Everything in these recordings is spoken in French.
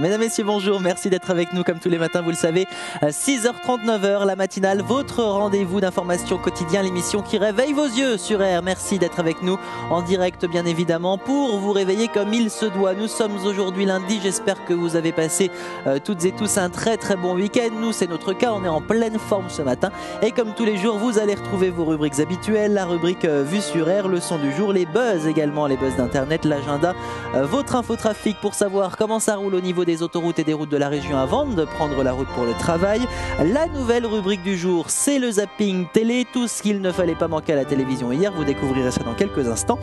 Mesdames, Messieurs, bonjour, merci d'être avec nous comme tous les matins, vous le savez, 6h30, 9h, la matinale, votre rendez-vous d'information quotidien, l'émission qui réveille vos yeux sur R. Merci d'être avec nous en direct, bien évidemment, pour vous réveiller comme il se doit. Nous sommes aujourd'hui lundi, j'espère que vous avez passé toutes et tous un très très bon week-end. Nous, c'est notre cas, on est en pleine forme ce matin et comme tous les jours, vous allez retrouver vos rubriques habituelles, la rubrique Vue sur R, le son du jour, les buzz également, les buzz d'internet, l'agenda, votre infotrafic pour savoir comment ça roule au niveau des autoroutes et des routes de la région avant de prendre la route pour le travail. La nouvelle rubrique du jour, c'est le zapping télé, tout ce qu'il ne fallait pas manquer à la télévision hier, vous découvrirez ça dans quelques instants.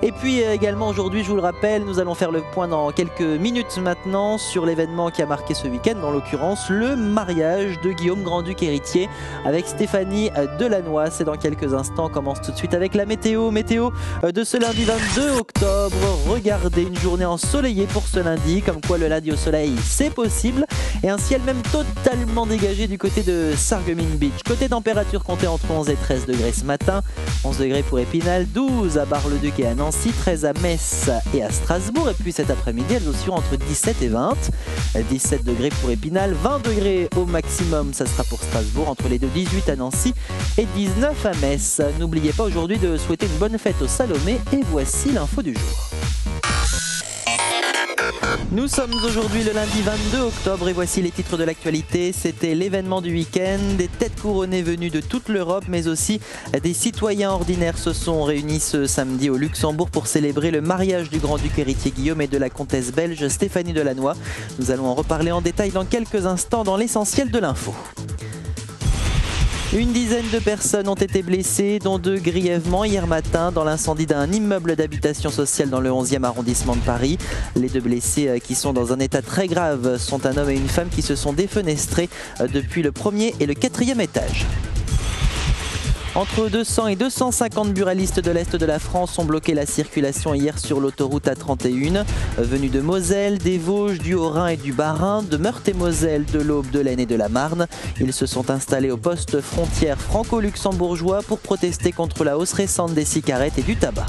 Et puis également aujourd'hui, je vous le rappelle, nous allons faire le point dans quelques minutes maintenant sur l'événement qui a marqué ce week-end, en l'occurrence le mariage de Guillaume, grand-duc héritier, avec Stéphanie Delannoy. C'est dans quelques instants, on commence tout de suite avec la météo. Météo de ce lundi 22 octobre, regardez, une journée ensoleillée pour ce lundi, comme quoi le lundi au soleil c'est possible, et un ciel même totalement dégagé du côté de Sarreguemines Beach. Côté température, comptez entre 11 et 13 degrés ce matin, 11 degrés pour Épinal, 12 à Bar-le-Duc et à Nancy, 13 à Metz et à Strasbourg, et puis cet après-midi elles oscilleront entre 17 et 20, 17 degrés pour Épinal, 20 degrés au maximum, ça sera pour Strasbourg, entre les deux 18 à Nancy et 19 à Metz. N'oubliez pas aujourd'hui de souhaiter une bonne fête au Salomé, et voici l'info du jour. Nous sommes aujourd'hui le lundi 22 octobre et voici les titres de l'actualité. C'était l'événement du week-end, des têtes couronnées venues de toute l'Europe, mais aussi des citoyens ordinaires se sont réunis ce samedi au Luxembourg pour célébrer le mariage du grand-duc héritier Guillaume et de la comtesse belge Stéphanie Delannoy. Nous allons en reparler en détail dans quelques instants dans l'essentiel de l'info. Une dizaine de personnes ont été blessées, dont 2 grièvement hier matin dans l'incendie d'un immeuble d'habitation sociale dans le 11e arrondissement de Paris. Les 2 blessés qui sont dans un état très grave sont un homme et une femme qui se sont défenestrés depuis le 1er et le 4e étage. Entre 200 et 250 buralistes de l'Est de la France ont bloqué la circulation hier sur l'autoroute A31, venus de Moselle, des Vosges, du Haut-Rhin et du Bas-Rhin, de Meurthe-et-Moselle, de l'Aube, de l'Aisne et de la Marne. Ils se sont installés au poste frontière franco-luxembourgeois pour protester contre la hausse récente des cigarettes et du tabac.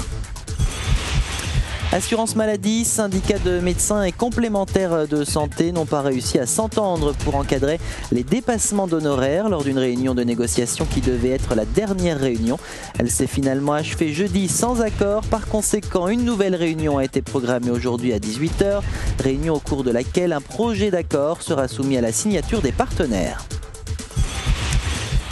Assurance maladie, syndicats de médecins et complémentaires de santé n'ont pas réussi à s'entendre pour encadrer les dépassements d'honoraires lors d'une réunion de négociation qui devait être la dernière réunion. Elle s'est finalement achevée jeudi sans accord. Par conséquent, une nouvelle réunion a été programmée aujourd'hui à 18h, réunion au cours de laquelle un projet d'accord sera soumis à la signature des partenaires.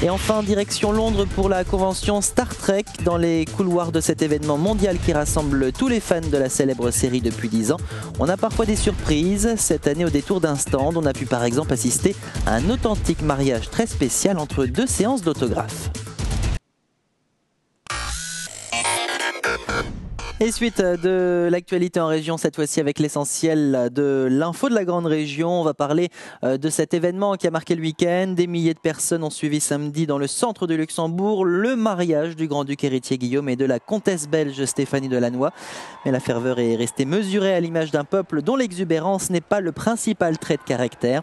Et enfin, direction Londres pour la convention Star Trek, dans les couloirs de cet événement mondial qui rassemble tous les fans de la célèbre série depuis 10 ans. On a parfois des surprises. Cette année, au détour d'un stand, on a pu par exemple assister à un authentique mariage très spécial entre 2 séances d'autographes. Et suite de l'actualité en région, cette fois-ci avec l'essentiel de l'info de la grande région, on va parler de cet événement qui a marqué le week-end. Des milliers de personnes ont suivi samedi dans le centre du Luxembourg le mariage du grand-duc héritier Guillaume et de la comtesse belge Stéphanie Delannoy. Mais la ferveur est restée mesurée à l'image d'un peuple dont l'exubérance n'est pas le principal trait de caractère.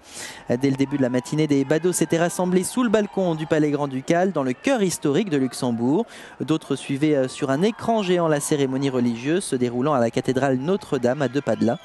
Dès le début de la matinée, des badauds s'étaient rassemblés sous le balcon du palais grand-ducal dans le cœur historique de Luxembourg. D'autres suivaient sur un écran géant la cérémonie religieuse se déroulant à la cathédrale Notre-Dame à 2 pas de là.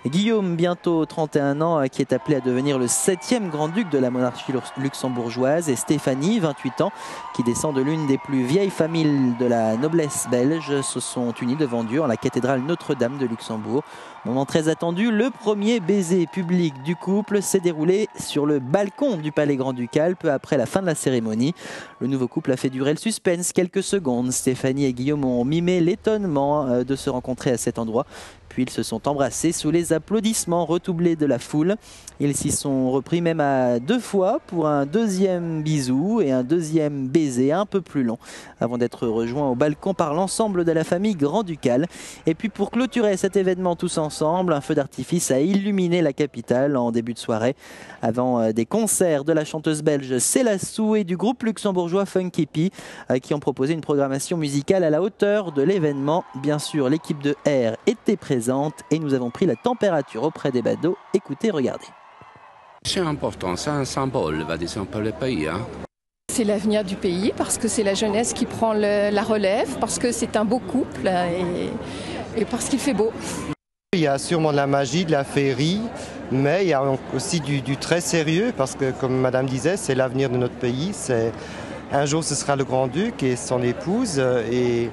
Guillaume, bientôt 31 ans, qui est appelé à devenir le 7e grand-duc de la monarchie luxembourgeoise, et Stéphanie, 28 ans, qui descend de l'une des plus vieilles familles de la noblesse belge, se sont unis devant Dieu en la cathédrale Notre-Dame de Luxembourg. Moment très attendu, le premier baiser public du couple s'est déroulé sur le balcon du palais grand-ducal peu après la fin de la cérémonie. Le nouveau couple a fait durer le suspense quelques secondes. Stéphanie et Guillaume ont mimé l'étonnement de se rencontrer à cet endroit. Puis ils se sont embrassés sous les applaudissements redoublés de la foule. Ils s'y sont repris même à 2 fois pour un 2e bisou et un 2e baiser un peu plus long avant d'être rejoints au balcon par l'ensemble de la famille grand-ducale. Et puis pour clôturer cet événement tous ensemble, un feu d'artifice a illuminé la capitale en début de soirée avant des concerts de la chanteuse belge Célassou et du groupe luxembourgeois Funky P qui ont proposé une programmation musicale à la hauteur de l'événement. Bien sûr, l'équipe de R était présente et nous avons pris la température auprès des badauds. Écoutez, regardez. C'est important, c'est un symbole, va dire, pour le pays. C'est l'avenir du pays parce que c'est la jeunesse qui prend la relève, parce que c'est un beau couple et parce qu'il fait beau. Il y a sûrement de la magie, de la féerie, Mais il y a aussi du très sérieux parce que, comme Madame disait, c'est l'avenir de notre pays. Un jour, ce sera le Grand-Duc et son épouse. Et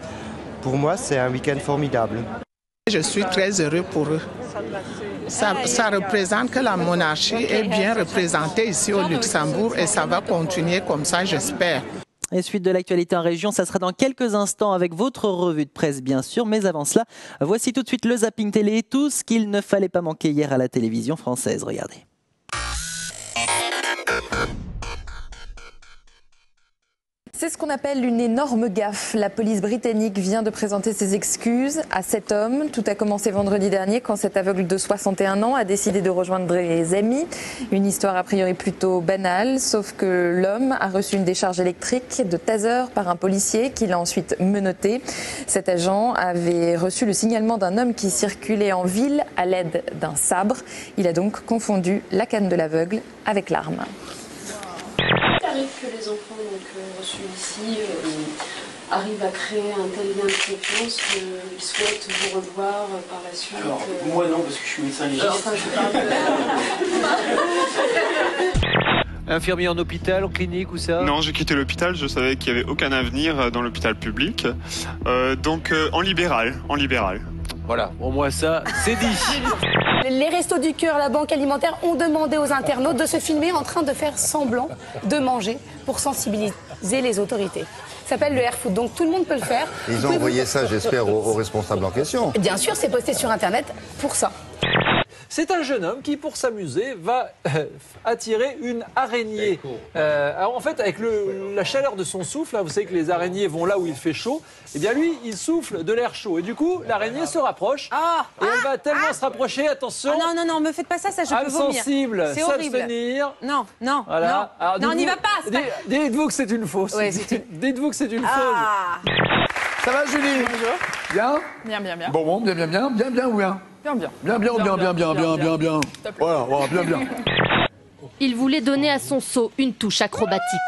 pour moi, c'est un week-end formidable. Je suis très heureux pour eux. Ça représente que la monarchie est bien représentée ici au Luxembourg et ça va continuer comme ça, j'espère. Et suite de l'actualité en région, ça sera dans quelques instants avec votre revue de presse bien sûr. Mais avant cela, voici tout de suite le Zapping Télé, tout ce qu'il ne fallait pas manquer hier à la télévision française. Regardez. C'est ce qu'on appelle une énorme gaffe. La police britannique vient de présenter ses excuses à cet homme. Tout a commencé vendredi dernier quand cet aveugle de 61 ans a décidé de rejoindre des amis. Une histoire a priori plutôt banale, sauf que l'homme a reçu une décharge électrique de taser par un policier qui l'a ensuite menotté. Cet agent avait reçu le signalement d'un homme qui circulait en ville à l'aide d'un sabre. Il a donc confondu la canne de l'aveugle avec l'arme. Il arrive que les enfants reçus ici arrivent à créer un tel lien de confiance qu'ils souhaitent vous revoir par la suite. Alors, moi non, parce que je suis médecin légiste. Enfin, je parle de... Infirmier en hôpital, en clinique ou ça? Non, j'ai quitté l'hôpital, je savais qu'il n'y avait aucun avenir dans l'hôpital public. Donc en libéral. Voilà, au moins ça, c'est dit. Les Restos du Cœur, la Banque Alimentaire ont demandé aux internautes de se filmer en train de faire semblant de manger pour sensibiliser les autorités. Ça s'appelle le AirFood, donc tout le monde peut le faire. Ils ont envoyé ça, j'espère, aux responsables en question. Bien sûr, c'est posté sur Internet pour ça. C'est un jeune homme qui, pour s'amuser, va attirer une araignée. Alors en fait, avec la chaleur de son souffle, hein, vous savez que les araignées vont là où il fait chaud, et bien lui, il souffle de l'air chaud. Et du coup, l'araignée se rapproche, et elle va tellement se rapprocher, attention... Oh non, me faites pas ça, je peux vomir. Insensible, c'est horrible. s'abstenir... Non, voilà. Alors, non, on n'y va pas. Dites-vous que c'est une fausse. Ouais, Dites-vous que c'est une fausse. Ça va, Julie? Bonjour. Bien? Bien. Bon, bien ou bien? Bien. Bien ou bien? Voilà, bien. Il voulait donner à son saut une touche acrobatique.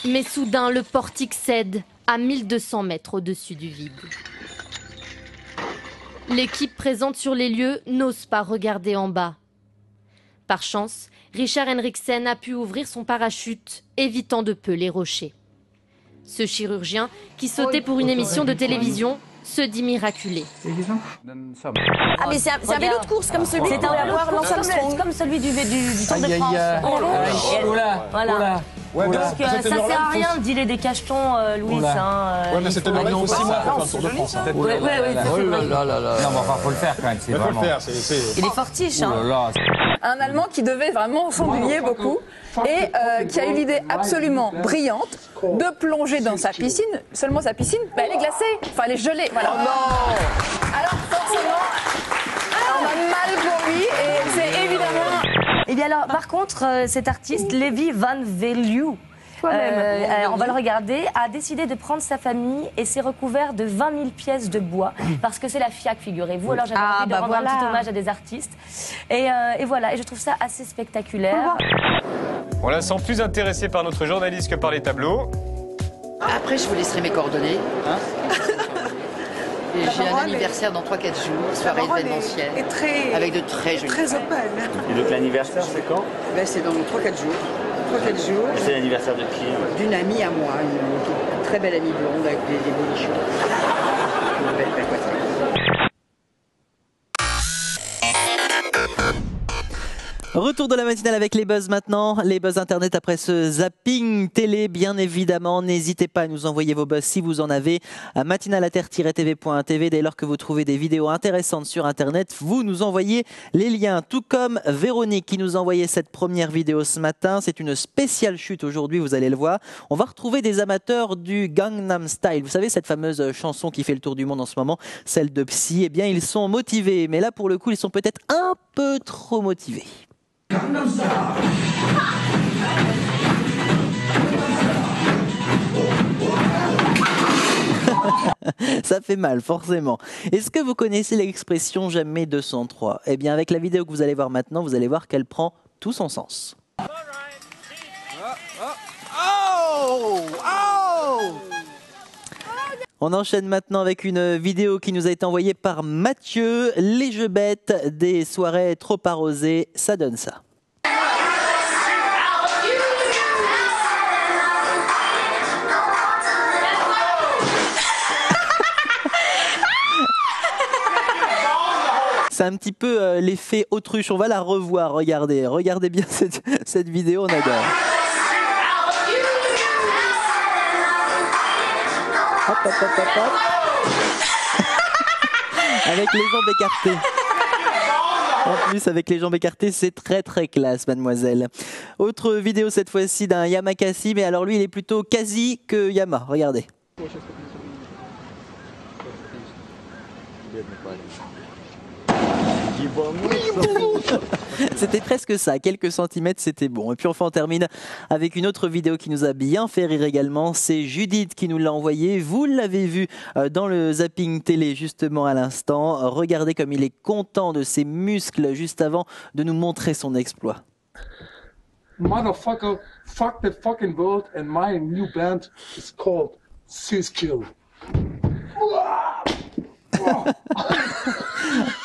Mais soudain, le portique cède à 1200 mètres au-dessus du vide. L'équipe présente sur les lieux n'ose pas regarder en bas. Par chance, Richard Henriksen a pu ouvrir son parachute, évitant de peu les rochers. Ce chirurgien, qui sautait pour une émission de télévision, se dit miraculé. Ah mais c'est un vélo de course comme celui C'est un lavoir Lance Armstrong, comme celui du Tour de France. Voilà. Parce que ça sert à rien de dealer des cachetons, Louis. Ouais, mais c'était le faut 6 mois pour faire le Tour de France. Ouais, Non, mais enfin, faut le faire quand même. Il faut le faire, il est fortiche. Un Allemand qui devait vraiment s'ennuyer beaucoup et qui a eu l'idée absolument brillante de plonger dans sa piscine. Seulement sa piscine, elle est glacée, enfin elle est gelée. Voilà. Oh non! Alors forcément, on a mal pour lui et c'est évidemment... Et bien alors, par contre, cet artiste, Levi Van Velu, on va le regarder, a décidé de prendre sa famille et s'est recouvert de 20 000 pièces de bois parce que c'est la FIAC, figurez-vous. Alors j'avais envie de rendre un petit hommage à des artistes. Et voilà, et je trouve ça assez spectaculaire. On la sent plus intéressée par notre journaliste que par les tableaux. Après, je vous laisserai mes coordonnées. Hein. Et j'ai un anniversaire dans 3-4 jours, soirée événementielle, avec de très jolis très open. Et donc l'anniversaire, c'est quand? C'est dans 3-4 jours. 3-4 jours. C'est l'anniversaire de qui? D'une amie à moi, une très belle amie blonde avec des beaux cheveux. Une belle poitrine. Retour de la matinale avec les buzz maintenant, les buzz internet après ce zapping télé bien évidemment. N'hésitez pas à nous envoyer vos buzz si vous en avez à matinalaterre-tv.tv. Dès lors que vous trouvez des vidéos intéressantes sur internet, vous nous envoyez les liens. Tout comme Véronique qui nous a envoyé cette première vidéo ce matin. C'est une spéciale chute aujourd'hui, vous allez le voir. On va retrouver des amateurs du Gangnam Style. Vous savez cette fameuse chanson qui fait le tour du monde en ce moment, celle de Psy. Eh bien ils sont motivés, mais là pour le coup ils sont peut-être un peu trop motivés. Ça fait mal, forcément. Est-ce que vous connaissez l'expression jamais 203? Eh bien, avec la vidéo que vous allez voir maintenant, vous allez voir qu'elle prend tout son sens. On enchaîne maintenant avec une vidéo qui nous a été envoyée par Mathieu. Les jeux bêtes des soirées trop arrosées, ça donne ça. C'est un petit peu l'effet autruche. On va la revoir. Regardez bien cette vidéo, on adore. Hop, hop, hop, hop, hop. Avec les jambes écartées. En plus, avec les jambes écartées, c'est très très classe, mademoiselle. Autre vidéo cette fois-ci d'un Yamakasi, mais alors lui, il est plutôt quasi que Yama. Regardez. C'était presque ça, quelques centimètres, c'était bon. Et puis enfin on termine avec une autre vidéo qui nous a bien fait rire également. C'est Judith qui nous l'a envoyé. Vous l'avez vu dans le zapping télé justement à l'instant. Regardez comme il est content de ses muscles juste avant de nous montrer son exploit. Motherfucker, fuck the fucking world, and my new band is called Siskill.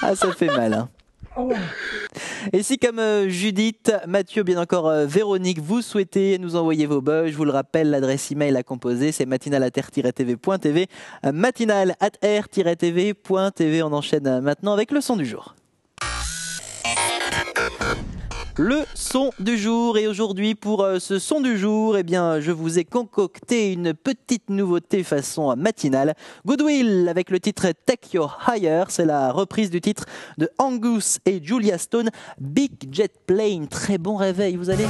Ah, ça fait mal, hein. Et si comme Judith, Mathieu, bien encore Véronique, vous souhaitez nous envoyer vos bugs, je vous le rappelle, l'adresse email à composer, c'est matinale@r-tv.tv, matinale@r-tv.tv. On enchaîne maintenant avec le son du jour. Le son du jour, et aujourd'hui pour ce son du jour, eh bien, je vous ai concocté une petite nouveauté façon matinale. Goodwill avec le titre Take Your Higher, c'est la reprise du titre de Angus et Julia Stone, Big Jet Plane. Très bon réveil, vous allez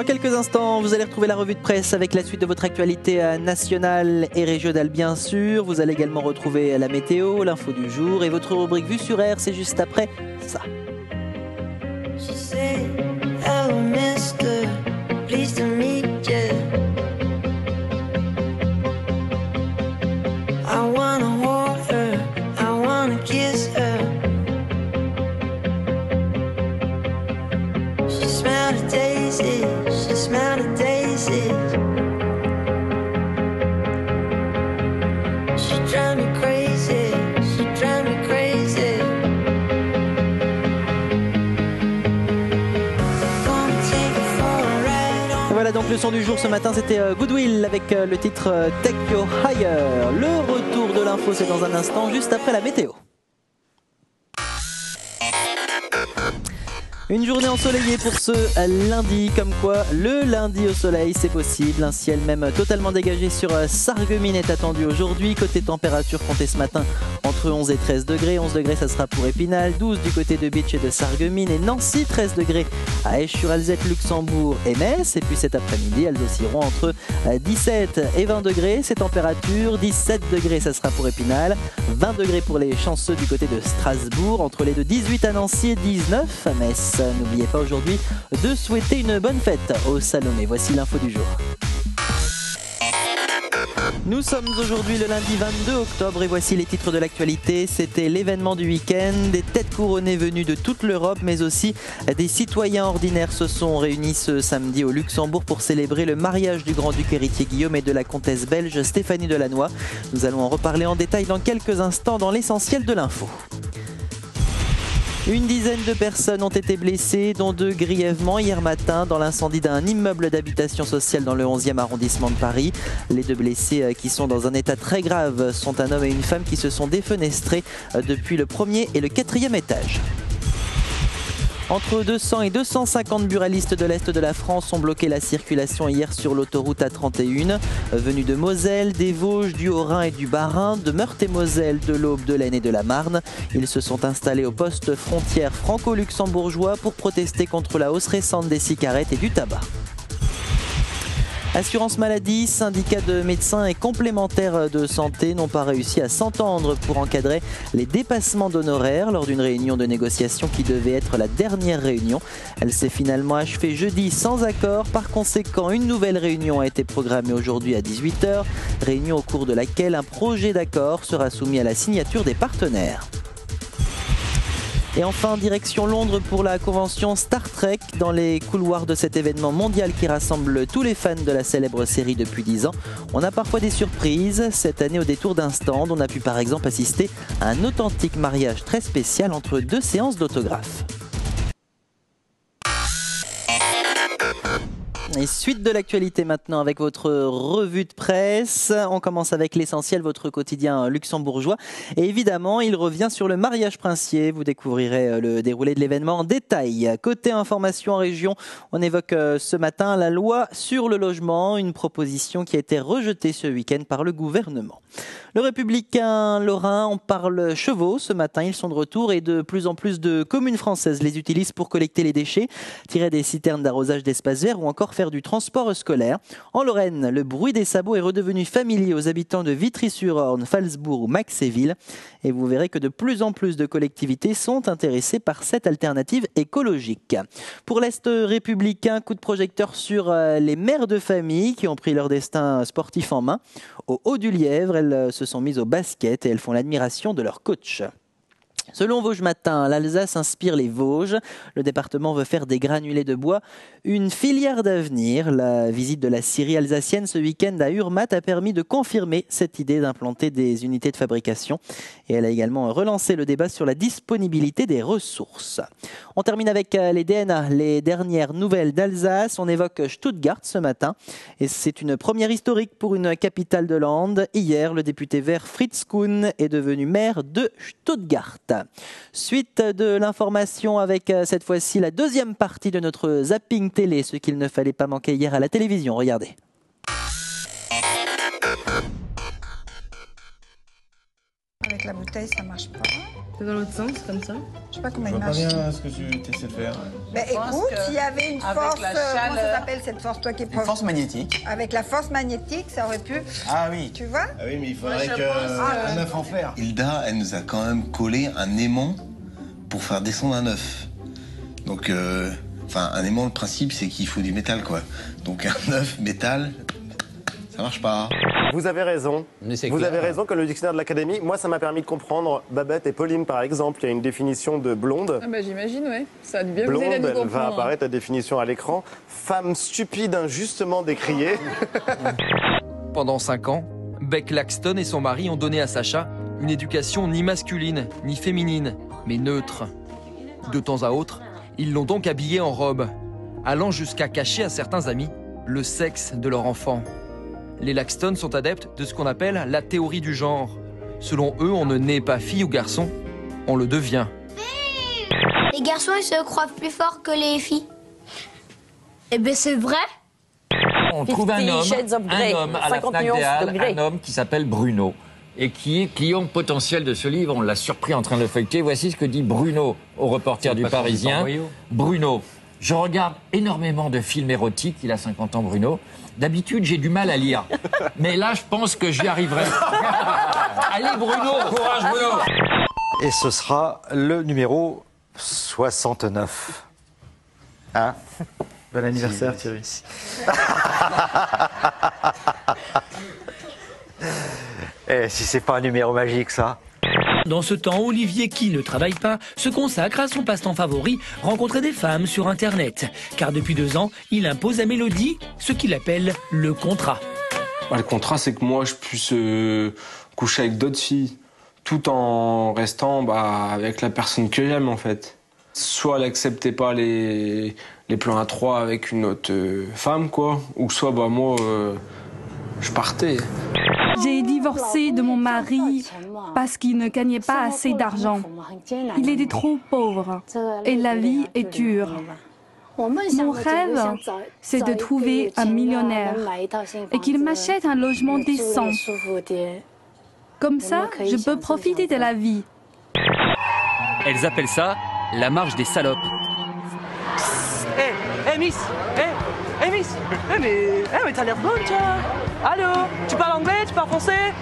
Dans quelques instants, vous allez retrouver la revue de presse avec la suite de votre actualité nationale et régionale bien sûr. Vous allez également retrouver la météo, l'info du jour et votre rubrique Vue sur Air, c'est juste après ça. Voilà donc le son du jour ce matin, c'était Goodwill avec le titre Take Your Higher. Le retour de l'info, c'est dans un instant, juste après la météo. Une journée ensoleillée pour ce lundi, comme quoi le lundi au soleil c'est possible. Un ciel même totalement dégagé sur Sarreguemines est attendu aujourd'hui. Côté température, comptez ce matin entre 11 et 13 degrés. 11 degrés ça sera pour Épinal, 12 du côté de Bitche et de Sarreguemines et Nancy, 13 degrés à Esch-sur-Alzette, Luxembourg et Metz. Et puis cet après-midi elles oscilleront entre 17 et 20 degrés. Ces températures, 17 degrés ça sera pour Épinal, 20 degrés pour les chanceux du côté de Strasbourg, entre les deux 18 à Nancy et 19 à Metz. N'oubliez pas aujourd'hui de souhaiter une bonne fête au Salomé. Voici l'info du jour. Nous sommes aujourd'hui le lundi 22 octobre et voici les titres de l'actualité. C'était l'événement du week-end. Des têtes couronnées venues de toute l'Europe, mais aussi des citoyens ordinaires se sont réunis ce samedi au Luxembourg pour célébrer le mariage du grand-duc héritier Guillaume et de la comtesse belge Stéphanie Delannoy. Nous allons en reparler en détail dans quelques instants dans l'essentiel de l'info. Une dizaine de personnes ont été blessées, dont 2 grièvement hier matin dans l'incendie d'un immeuble d'habitation sociale dans le 11e arrondissement de Paris. Les 2 blessés qui sont dans un état très grave sont un homme et une femme qui se sont défenestrés depuis le 1er et le 4e étage. Entre 200 et 250 buralistes de l'Est de la France ont bloqué la circulation hier sur l'autoroute A31. Venus de Moselle, des Vosges, du Haut-Rhin et du Bas-Rhin, de Meurthe-et-Moselle, de l'Aube, de l'Aisne et de la Marne. Ils se sont installés au poste frontière franco-luxembourgeois pour protester contre la hausse récente des cigarettes et du tabac. Assurance maladie, syndicats de médecins et complémentaires de santé n'ont pas réussi à s'entendre pour encadrer les dépassements d'honoraires lors d'une réunion de négociation qui devait être la dernière réunion. Elle s'est finalement achevée jeudi sans accord. Par conséquent, une nouvelle réunion a été programmée aujourd'hui à 18 h, réunion au cours de laquelle un projet d'accord sera soumis à la signature des partenaires. Et enfin, direction Londres pour la convention Star Trek, dans les couloirs de cet événement mondial qui rassemble tous les fans de la célèbre série depuis 10 ans. On a parfois des surprises. Cette année, au détour d'un stand, on a pu par exemple assister à un authentique mariage très spécial entre 2 séances d'autographes. Et suite de l'actualité maintenant avec votre revue de presse. On commence avec l'essentiel, votre quotidien luxembourgeois. Et évidemment, il revient sur le mariage princier. Vous découvrirez le déroulé de l'événement en détail. Côté information en région, on évoque ce matin la loi sur le logement, une proposition qui a été rejetée ce week-end par le gouvernement. Le Républicain lorrain, on parle chevaux ce matin, ils sont de retour et de plus en plus de communes françaises les utilisent pour collecter les déchets, tirer des citernes d'arrosage d'espaces verts ou encore faire du transport scolaire. En Lorraine, le bruit des sabots est redevenu familier aux habitants de Vitry-sur-Orne, Phalsbourg ou Maxéville et vous verrez que de plus en plus de collectivités sont intéressées par cette alternative écologique. Pour l'Est républicain, coup de projecteur sur les mères de famille qui ont pris leur destin sportif en main. Au Haut du Lièvre, elles se sont mises au basket et elles font l'admiration de leur coach. Selon Vosges Matin, l'Alsace inspire les Vosges. Le département veut faire des granulés de bois une filière d'avenir. La visite de la scierie alsacienne ce week-end à Urmat a permis de confirmer cette idée d'implanter des unités de fabrication. Et elle a également relancé le débat sur la disponibilité des ressources. On termine avec les DNA, les dernières nouvelles d'Alsace. On évoque Stuttgart ce matin. Et c'est une première historique pour une capitale de Lande. Hier, le député vert Fritz Kuhn est devenu maire de Stuttgart. Suite de l'information avec cette fois-ci la deuxième partie de notre zapping télé, ce qu'il ne fallait pas manquer hier à la télévision. Regardez. Avec la bouteille, ça marche pas. C'est dans l'autre sens, comme ça. Je sais pas comment Je il vois pas marche. bien ce que tu essaies de faire. Mais écoute, il y avait une force, comment ça s'appelle cette force, toi qui es prof? Une force magnétique. Avec la force magnétique, ça aurait pu... Ah oui. Tu vois? Ah oui, mais il faudrait un œuf en fer. Hilda, elle nous a quand même collé un aimant pour faire descendre un œuf. Donc, un aimant, le principe, c'est qu'il faut du métal, quoi. Donc un œuf, métal, ça marche pas. Vous avez raison. Vous avez raison que le dictionnaire de l'Académie, moi, ça m'a permis de comprendre Babette et Pauline, par exemple. Il y a une définition de blonde. Ah bah j'imagine, ouais. Ça a dû bien vous Blonde, aider à nous elle comprendre. va apparaître la définition à l'écran. Femme stupide, injustement décriée. Pendant 5 ans, Beck Laxton et son mari ont donné à Sacha une éducation ni masculine ni féminine, mais neutre. De temps à autre, ils l'ont donc habillée en robe, allant jusqu'à cacher à certains amis le sexe de leur enfant. Les Laxton sont adeptes de ce qu'on appelle la théorie du genre. Selon eux, on ne naît pas fille ou garçon, on le devient. Les garçons, ils se croient plus forts que les filles. Eh ben c'est vrai. On trouve un homme à la Fnac des Halles, un homme qui s'appelle Bruno et qui est client potentiel de ce livre. On l'a surpris en train de le feuilleter. Voici ce que dit Bruno au reporter du Parisien. Bruno, je regarde énormément de films érotiques. Il a 50 ans, Bruno. D'habitude, j'ai du mal à lire. Mais là, je pense que j'y arriverai. Allez, Bruno, courage, Bruno. Et ce sera le numéro 69. Hein? Bon anniversaire, Thierry. Et si c'est pas un numéro magique, ça? Dans ce temps, Olivier, qui ne travaille pas, se consacre à son passe-temps favori, rencontrer des femmes sur Internet. Car depuis 2 ans, il impose à Mélodie ce qu'il appelle le contrat. Le contrat, c'est que moi, je puisse coucher avec d'autres filles. tout en restant avec la personne que j'aime en fait. Soit elle acceptait pas les plans à 3 avec une autre femme, quoi, ou soit moi je partais. J'ai divorcé de mon mari parce qu'il ne gagnait pas assez d'argent. Il était trop pauvre et la vie est dure. Mon rêve, c'est de trouver un millionnaire et qu'il m'achète un logement décent. Comme ça, je peux profiter de la vie. Elles appellent ça la marche des salopes. Hé Miss, Miss, mais t'as l'air bonne toi. Allô, tu parles anglais, tu parles français?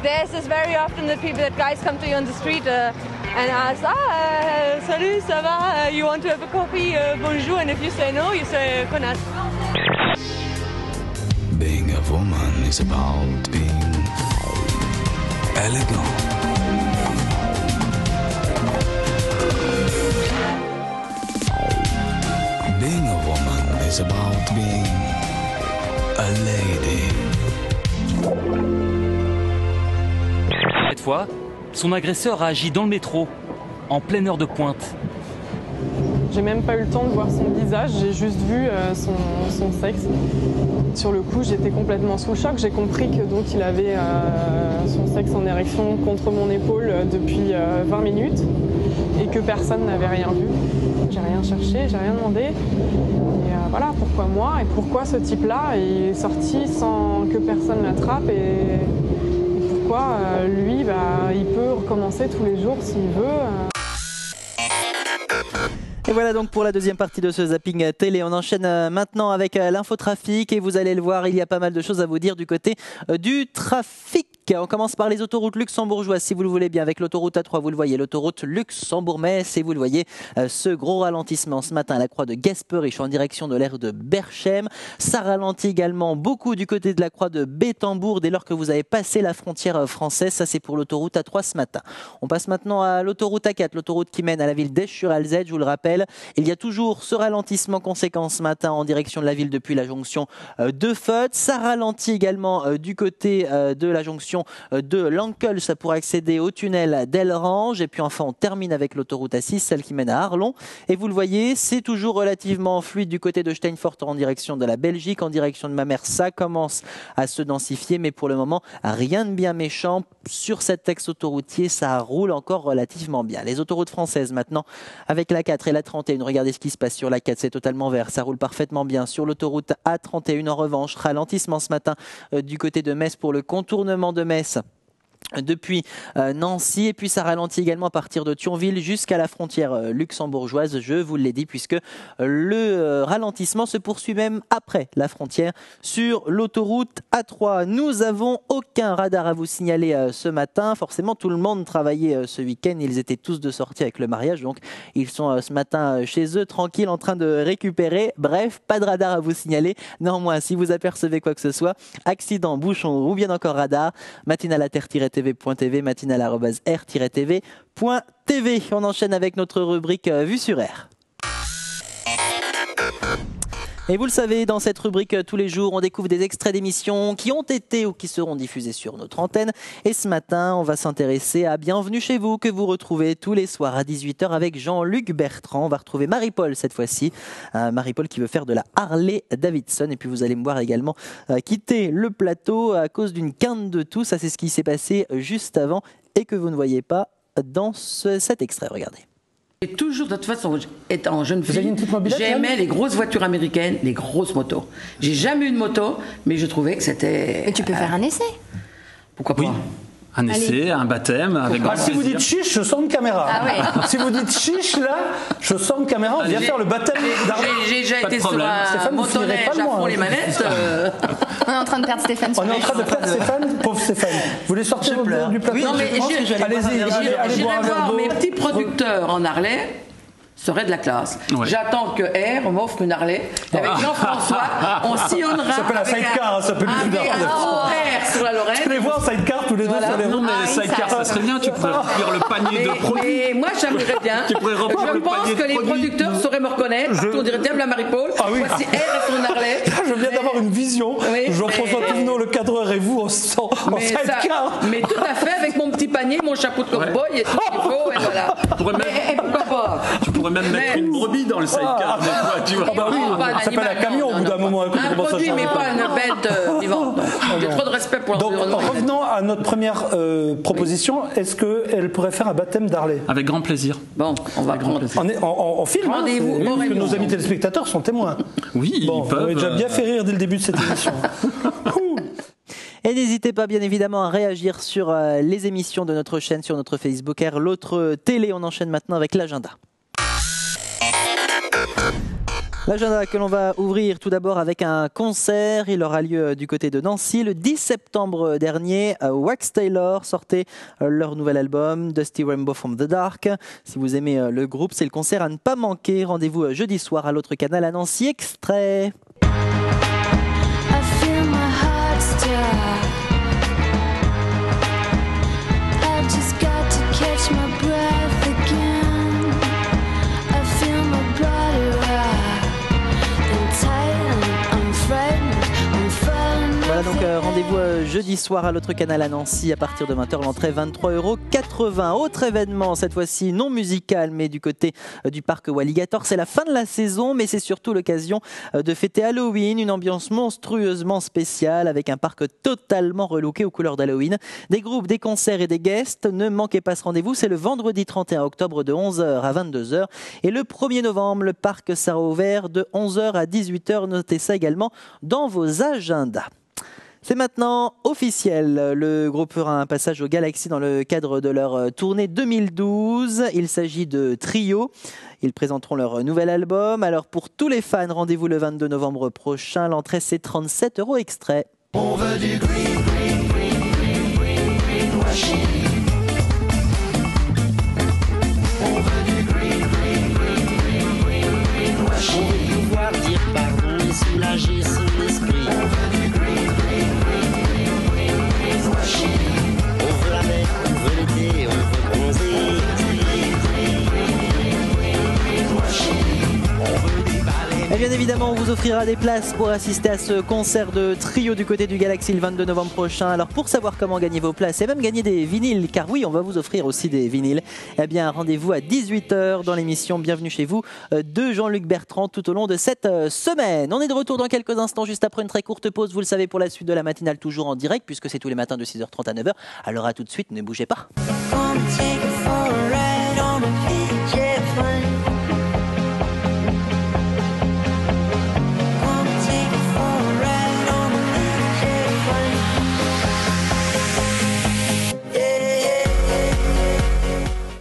This is very often the people that guys come to you on the street and ask, salut, ça va? You want to have a coffee? Bonjour. And if you say no, you say connasse. Being a woman is about being elegant. Being a woman is about being a lady. Cette fois, son agresseur a agi dans le métro, en pleine heure de pointe. J'ai même pas eu le temps de voir son visage, j'ai juste vu son sexe. Sur le coup, j'étais complètement sous le choc. J'ai compris que donc il avait son sexe en érection contre mon épaule depuis 20 minutes et que personne n'avait rien vu. J'ai rien cherché, j'ai rien demandé. Et voilà, pourquoi moi et pourquoi ce type-là est sorti sans que personne l'attrape et pourquoi lui, il peut recommencer tous les jours s'il veut. Et voilà donc pour la deuxième partie de ce zapping télé. On enchaîne maintenant avec l'infotrafic et vous allez le voir, il y a pas mal de choses à vous dire du côté du trafic. On commence par les autoroutes luxembourgeoises, si vous le voulez bien, avec l'autoroute A3, vous le voyez, l'autoroute Luxembourg-Metz, et vous le voyez, ce gros ralentissement ce matin à la croix de Gasperich en direction de l'aire de Berchem. Ça ralentit également beaucoup du côté de la croix de Bettembourg dès lors que vous avez passé la frontière française. Ça, c'est pour l'autoroute A3 ce matin. On passe maintenant à l'autoroute A4, l'autoroute qui mène à la ville d'Esch-sur-Alzette, je vous le rappelle. Il y a toujours ce ralentissement conséquent ce matin en direction de la ville depuis la jonction de Feut. Ça ralentit également du côté de la jonction de Lankels pour accéder au tunnel d'Elrange. Et puis enfin, on termine avec l'autoroute A6, celle qui mène à Arlon. Et vous le voyez, c'est toujours relativement fluide du côté de Steinfort en direction de la Belgique, en direction de Mamers. Ça commence à se densifier, mais pour le moment, rien de bien méchant. Sur cet axe autoroutier, ça roule encore relativement bien. Les autoroutes françaises maintenant, avec la 4 et la 31. Regardez ce qui se passe sur la 4, c'est totalement vert. Ça roule parfaitement bien. Sur l'autoroute A31, en revanche, ralentissement ce matin du côté de Metz pour le contournement de Metz depuis Nancy, et puis ça ralentit également à partir de Thionville jusqu'à la frontière luxembourgeoise, je vous l'ai dit, puisque le ralentissement se poursuit même après la frontière sur l'autoroute A3. Nous avons aucun radar à vous signaler ce matin. Forcément, tout le monde travaillait ce week-end, ils étaient tous de sortie avec le mariage, donc ils sont ce matin chez eux, tranquilles, en train de récupérer. Bref, pas de radar à vous signaler. Néanmoins, si vous apercevez quoi que ce soit, accident, bouchon ou bien encore radar, matinalater-tv.tv, matinal@r-tv.tv. On enchaîne avec notre rubrique Vue sur R. Et vous le savez, dans cette rubrique, tous les jours, on découvre des extraits d'émissions qui ont été ou qui seront diffusés sur notre antenne. Et ce matin, on va s'intéresser à Bienvenue chez vous, que vous retrouvez tous les soirs à 18h avec Jean-Luc Bertrand. On va retrouver Marie-Paul cette fois-ci. Marie-Paul qui veut faire de la Harley Davidson. Et puis vous allez me voir également quitter le plateau à cause d'une quinte de toux. Ça, c'est ce qui s'est passé juste avant et que vous ne voyez pas dans cet extrait. Regardez. Et toujours, de toute façon, étant jeune fille, j'aimais les grosses voitures américaines, les grosses motos. J'ai jamais eu de moto, mais je trouvais que c'était... Mais tu peux faire un essai. Pourquoi pas? Un essai, un baptême, avec grand si vous dites chiche, je sors une caméra. Ah ouais. Si vous dites chiche, là, je sors une caméra, on vient faire le baptême d'Arlon. J'ai déjà été sur un motoneige à fond les manettes. On est en train de perdre Stéphane. On est en train de perdre Stéphane, pauvre Stéphane. Vous voulez sortir du plateau? Non, mais allez-y, j'irai voir mes petits producteurs en Harley. serait de la classe. Ouais. J'attends que R m'offre une Harley. Avec Jean-François, on sillonnera. Ça s'appelle un sidecar, ça s'appelle plus un R sur la Lorraine. Tu les vois en sidecar tous les deux sur les routes. Non, mais sidecar, ça serait bien, tu pourrais remplir le panier de produits. Mais moi, j'aimerais bien. Tu pourrais remplir Je le pense panier que de les produits. producteurs sauraient me reconnaître. On dirait bien la Marie-Paul. Ah oui. Voici R et son Harley. Je viens d'avoir une vision. Jean-François Touvenot, le cadreur, et vous en sidecar. Mais tout à fait, avec mon petit panier, mon chapeau de cowboy et tout ce qu'il faut, et voilà. Mais pourquoi pas? Tu pourrais même mettre une brebis dans le sidecar. Tu vois. Ah bah oui, ça s'appelle un camion au bout d'un moment. Un produit, mais pas une bête vivante. J'ai trop de respect pour l'environnement. Donc, revenons à notre première proposition. Est-ce qu'elle pourrait faire un baptême d'Harley? Avec grand plaisir. Bon, on va prendre. En film, Rendez-vous. parce que nos amis téléspectateurs sont témoins. Oui, bon, ils peuvent. On a déjà bien fait rire dès le début de cette émission. Et n'hésitez pas bien évidemment à réagir sur les émissions de notre chaîne, sur notre Facebook, l'autre télé. On enchaîne maintenant avec l'agenda. L'agenda que l'on va ouvrir tout d'abord avec un concert. Il aura lieu du côté de Nancy le 10 septembre dernier. Wax Taylor sortait leur nouvel album Dusty Rainbow from the Dark. Si vous aimez le groupe, c'est le concert à ne pas manquer. Rendez-vous jeudi soir à l'autre canal à Nancy. Extrait. Voilà donc rendez-vous jeudi soir à l'autre canal à Nancy à partir de 20h, l'entrée 23,80 €. Autre événement, cette fois-ci non musical mais du côté du parc Walligator. C'est la fin de la saison mais c'est surtout l'occasion de fêter Halloween, une ambiance monstrueusement spéciale avec un parc totalement relooké aux couleurs d'Halloween. Des groupes, des concerts et des guests, ne manquez pas ce rendez-vous, c'est le vendredi 31 octobre de 11h à 22h et le 1er novembre le parc sera ouvert de 11h à 18h. Notez ça également dans vos agendas. C'est maintenant officiel, le groupe fera un passage au Galaxy dans le cadre de leur tournée 2012. Il s'agit de Trio, ils présenteront leur nouvel album. Alors pour tous les fans, rendez-vous le 22 novembre prochain, l'entrée c'est 37 € extrait. On veut du green, green, green, green, green, greenwashing. On veut du green, green, green, green, green, greenwashing. On veut pouvoir dire pardon et soulager son esprit. On veut du green, green, green, green, green, greenwashing. On veut la mer, on veut l'été, on veut bronzer. Green, green, green, green, greenwashing. On veut des baleines. Et bien évidemment, on vous offrira des places pour assister à ce concert de Trio du côté du Galaxy le 22 novembre prochain. Alors pour savoir comment gagner vos places et même gagner des vinyles, car oui, on va vous offrir aussi des vinyles, eh bien rendez-vous à 18h dans l'émission Bienvenue chez vous de Jean-Luc Bertrand tout au long de cette semaine. On est de retour dans quelques instants, juste après une très courte pause, vous le savez, pour la suite de la matinale, toujours en direct, puisque c'est tous les matins de 6h30 à 9h. Alors à tout de suite, ne bougez pas.